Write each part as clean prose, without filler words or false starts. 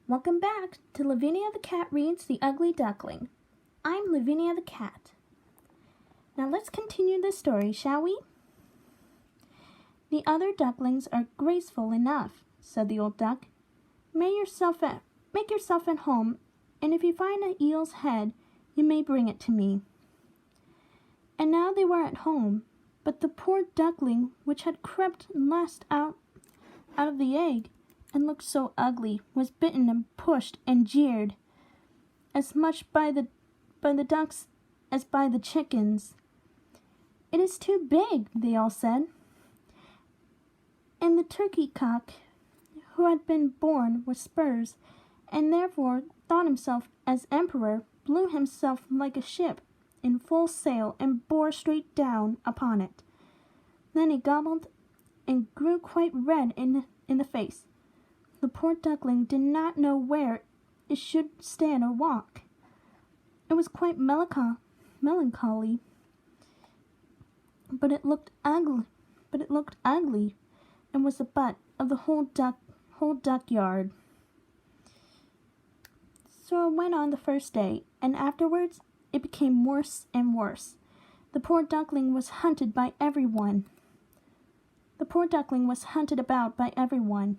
Welcome back to Lavinia the Cat Reads The Ugly Duckling. I'm Lavinia the Cat. Now let's continue the story, shall we? The other ducklings are graceful enough, said the old duck. Make yourself at home, and if you find an eel's head, you may bring it to me. And now they were at home, but the poor duckling, which had crept last out of the egg, and looked so ugly, was bitten and pushed and jeered, as much by the ducks as by the chickens. It is too big, they all said. And the turkey cock, who had been born with spurs, and therefore thought himself as emperor, blew himself like a ship in full sail and bore straight down upon it. Then he gobbled and grew quite red in the face. The poor duckling did not know where it should stand or walk. It was quite melancholy, but it looked ugly, and was the butt of the whole duck yard. So it went on the first day, and afterwards it became worse and worse. The poor duckling was hunted about by everyone.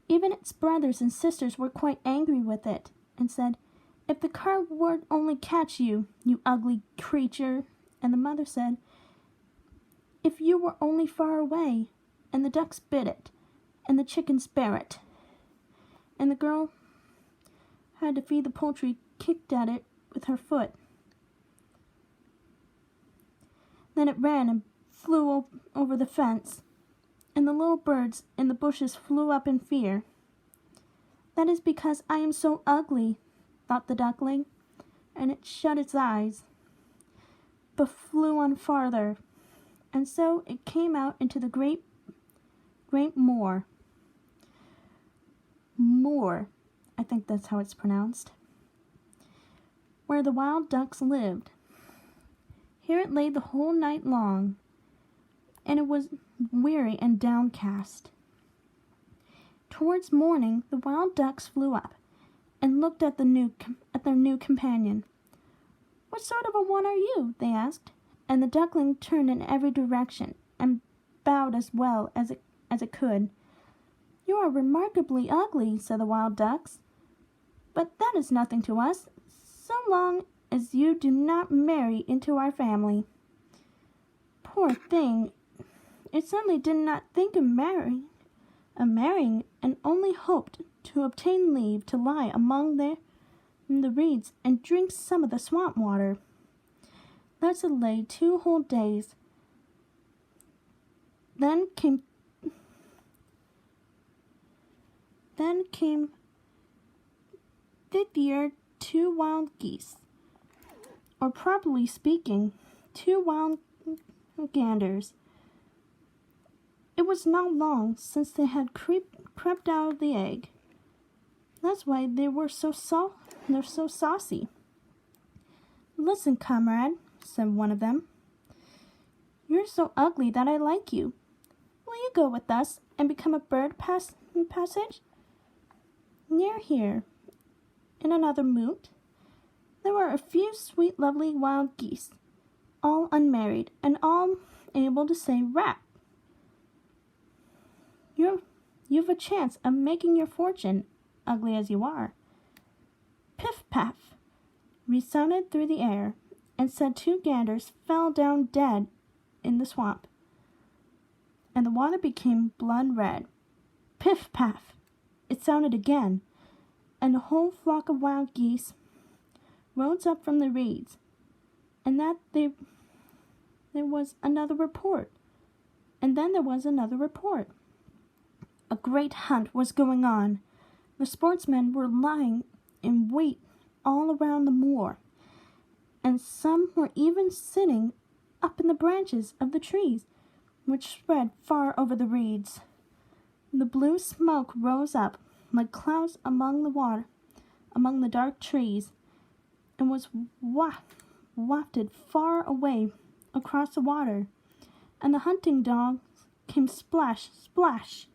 Even its brothers and sisters were quite angry with it, and said, "If the car would only catch you, you ugly creature." And the mother said, "If you were only far away." And the ducks bit it, and the chickens bare it. And the girl had to feed the poultry, kicked at it with her foot. Then it ran and flew over the fence, and the little birds in the bushes flew up in fear. "That is because I am so ugly," thought the duckling, and it shut its eyes, but flew on farther, and so it came out into the great moor. Moor, I think that's how it's pronounced, where the wild ducks lived. Here it lay the whole night long, and it was weary and downcast. Towards morning, the wild ducks flew up and looked at their new companion. "What sort of a one are you?" they asked, and the duckling turned in every direction and bowed as well as it could. "You are remarkably ugly," said the wild ducks, "but that is nothing to us, so long as you do not marry into our family." Poor thing! It certainly did not think of marrying, and only hoped to obtain leave to lie among the reeds and drink some of the swamp water. Thus it lay 2 whole days. Then came thither 2 wild geese, or properly speaking, 2 wild ganders. It was not long since they had crept out of the egg. That's why they're so saucy. "Listen, comrade," said one of them. "You're so ugly that I like you. Will you go with us and become a bird passage?" Near here, in another moot, there were a few sweet, lovely wild geese, all unmarried, and all able to say "rap." You've a chance of making your fortune, ugly as you are." Piff-paff resounded through the air, and said 2 ganders fell down dead in the swamp, and the water became blood red. Piff-paff it sounded again, and the whole flock of wild geese rose up from the reeds, and there was another report, and then there was another report. A great hunt was going on. The sportsmen were lying in wait all around the moor, and some were even sitting up in the branches of the trees, which spread far over the reeds. The blue smoke rose up like clouds among the dark trees, and was wafted far away across the water, and the hunting dogs came splash, splash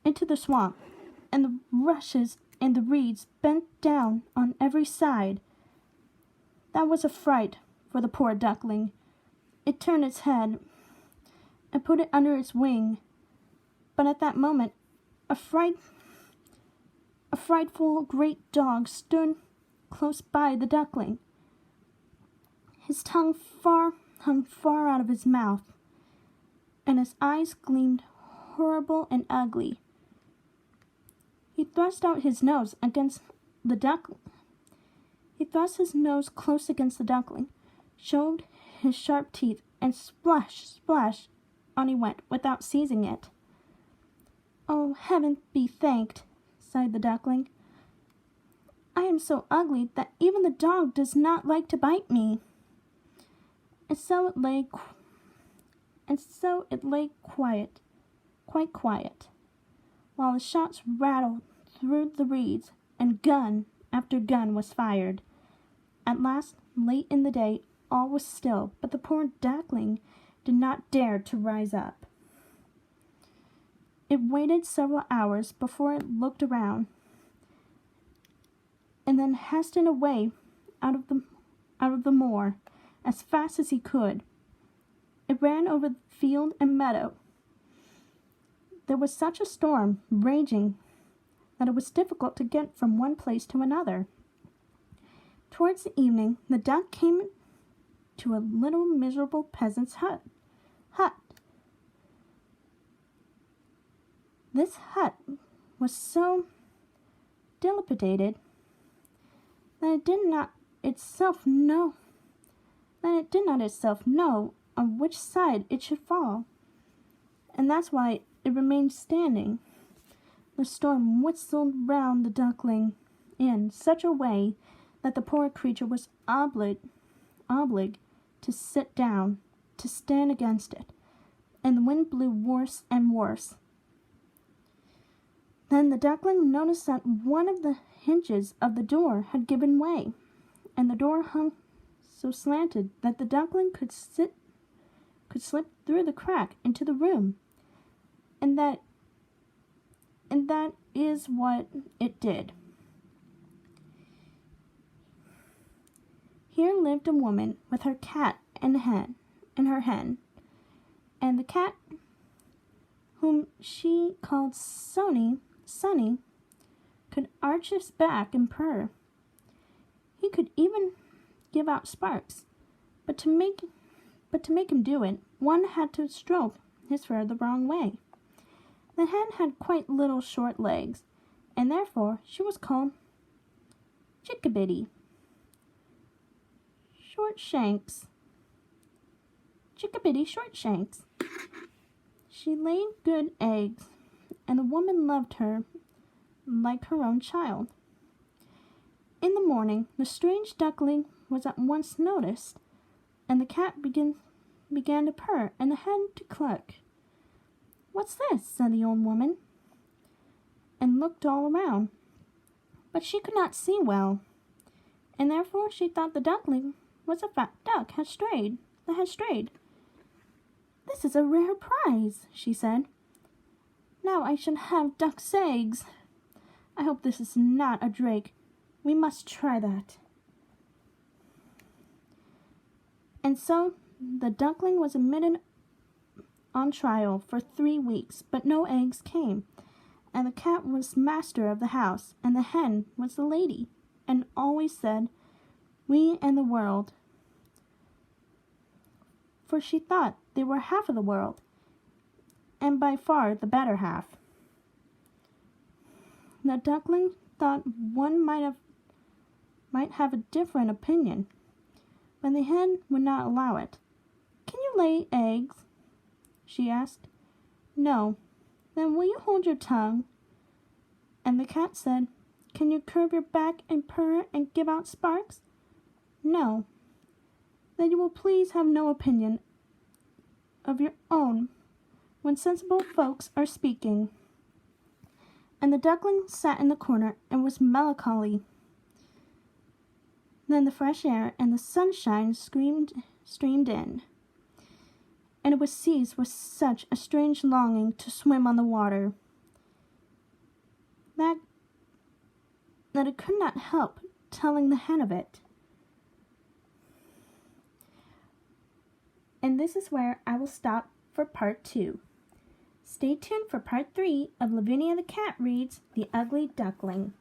into the swamp, and the rushes and the reeds bent down on every side. That was a fright for the poor duckling. It turned its head and put it under its wing, but at that moment a frightful great dog stood close by the duckling. His tongue hung far out of his mouth, and his eyes gleamed horrible and ugly. He thrust out his nose against the duckling. He thrust his nose close against the duckling, showed his sharp teeth, and splash, splash, on he went without seizing it. "Oh, heaven be thanked," sighed the duckling. "I am so ugly that even the dog does not like to bite me." And so it lay quite quiet, while the shots rattled through the reeds, and gun after gun was fired. At last, late in the day, all was still, but the poor duckling did not dare to rise up. It waited several hours before it looked around, and then hastened away out of the moor as fast as he could. It ran over field and meadow. There was such a storm raging that it was difficult to get from one place to another. Towards the evening, the duck came to a little miserable peasant's hut. This hut was so dilapidated that it did not itself know on which side it should fall, and that's why it remained standing. The storm whistled round the duckling in such a way that the poor creature was obliged to sit down, to stand against it, and the wind blew worse and worse. Then the duckling noticed that one of the hinges of the door had given way, and the door hung so slanted that the duckling could slip through the crack into the room, and that is what it did. Here lived a woman with her cat and her hen, and the cat, whom she called Sonny, could arch his back and purr. He could even give out sparks, but to make him do it, one had to stroke his fur the wrong way. The hen had quite little short legs, and therefore she was called Chickabiddy. Chickabiddy Shortshanks. She laid good eggs, and the woman loved her like her own child. In the morning, the strange duckling was at once noticed, and the cat began to purr, and the hen to cluck. "What's this?" said the old woman, and looked all around. But she could not see well, and therefore she thought the duckling was a fat duck that had strayed. "This is a rare prize," she said. "Now I shall have duck's eggs. I hope this is not a drake. We must try that." And so the duckling was admitted on trial for 3 weeks, but no eggs came, and the cat was master of the house, and the hen was the lady, and always said, "We and the world," for she thought they were half of the world, and by far the better half. The duckling thought one might have a different opinion, but the hen would not allow it. "Can you lay eggs?" she asked. "No." "Then will you hold your tongue?" And the cat said, "Can you curve your back and purr and give out sparks?" "No." "Then you will please have no opinion of your own when sensible folks are speaking." And the duckling sat in the corner and was melancholy. Then the fresh air and the sunshine streamed in, and it was seized with such a strange longing to swim on the water. that it could not help telling the hen of it. And this is where I will stop for part 2. Stay tuned for part 3 of Lavinia the Cat Reads The Ugly Duckling.